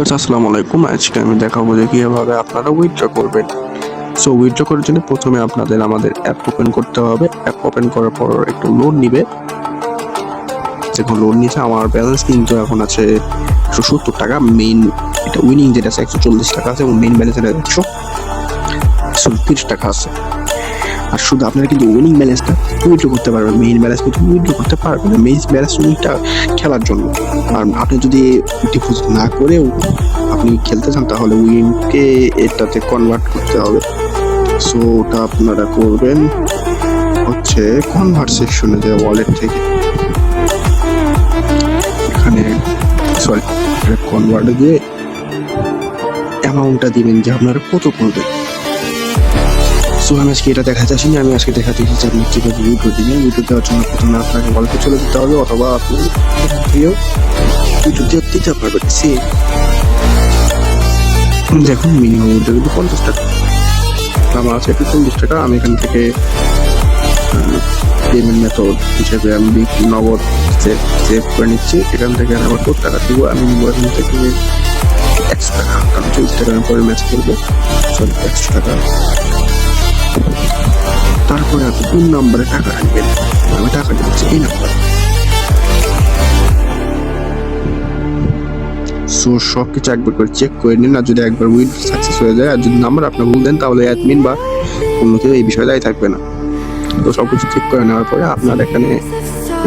আসসালামু আলাইকুম। আজকে আমি দেখাবো যে কিভাবে আপনারা উইথড্র করবেন। সো উইথড্র করার জন্য প্রথমে আপনাদের আমাদের অ্যাপ ওপেন করতে হবে। অ্যাপ ওপেন করার পর একটু লোড নিবে। যখন লোড নিয়েছে আমার ব্যালেন্স কিন্তু এখন আছে 170 টাকা। মেইন এটা উইনিং যেটা আছে 140 টাকা আছে এবং মেইন ব্যালেন্স এটা 130 টাকা আছে। আর শুধু আপনারা কিন্তু উইনিং ব্যালেন্সটা উইথড্র করতে পারবেন, মেইন ব্যালেন্স কিন্তু উইথড্র করতে পারবেন না। মেইন ব্যালেন্স উইনিংটা খেলার জন্য। আর আপনি যদি ডিপোজিট না করেও আপনি খেলতে চান তাহলে উইনকে এটাতে কনভার্ট করতে হবে। সো ওটা আপনারা করবেন হচ্ছে কনভার্ট সেকশনে যে ওয়ালেট থেকে এখানে কনভার্টে দিয়ে অ্যামাউন্টটা দিবেন যে আপনারা কত করবেন। সো আমি আজকে এটা দেখাতে আসিনি, আমি আজকে দেখাতে এসেছি আপনি কীভাবে উইথড্র দিবেন। উইথড্র দেওয়ার জন্য প্রথমে আপনাকে ওয়ালেটে চলে যেতে হবে, অথবা আপনি উইথড্র দিতে পারবেন। দেখুন মিনিমাম উইথড্র কিন্তু 50 টাকা, আমার আছে 40 টাকা। আমি এখান থেকে পেমেন্ট মেথড হিসেবে আমি নগদ সেভ করে নিচ্ছি। এখান থেকে আমি আমার 4 টাকা দিব, আমি নিব এখান থেকে 100 টাকা, কারণ 40 টাকা আমি পরে ম্যাচ করবো। 100 টাকা। তারপরে আপনি কোন নাম্বারে টাকা রাখবেন, আমি টাকা দিচ্ছি এই নাম্বারে। সো সব কিছু একবার করে চেক করে নিন, আর যদি একবার উইথড্র সাকসেস হয়ে যায় আর যদি নাম্বার আপনার ভুল দেন তাহলে অ্যাডমিন বা অন্য কেউ এই বিষয়ে দায়ী থাকবে না। তো সব কিছু চেক করে নেওয়ার পরে আপনার এখানে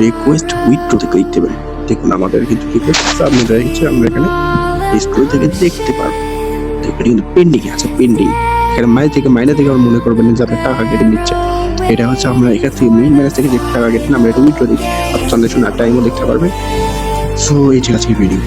রিকোয়েস্ট উইথড্রোতে ক্লিক দেবেন। দেখুন আমাদের কিন্তু রিকোয়েস্ট সাবমিট হয়ে গেছে, আমরা এখানে স্ক্রল থেকে দেখতে পারবো। এটা কিন্তু পেন্ডিং আছে, পেন্ডিং। এখানে মাইনে থেকে আমার মনে করবেন যে আপনি টাকা কেটে নিচ্ছে। এটা হচ্ছে আমরা এখান থেকে মেইন ব্যালেন্স থেকে যে টাকা কেটে আমরা এটা উইথড্র দিই। আপনি ট্রানজাকশন আর টাইমও দেখতে পারবেন। সো এই ছিল আজকের ভিডিও।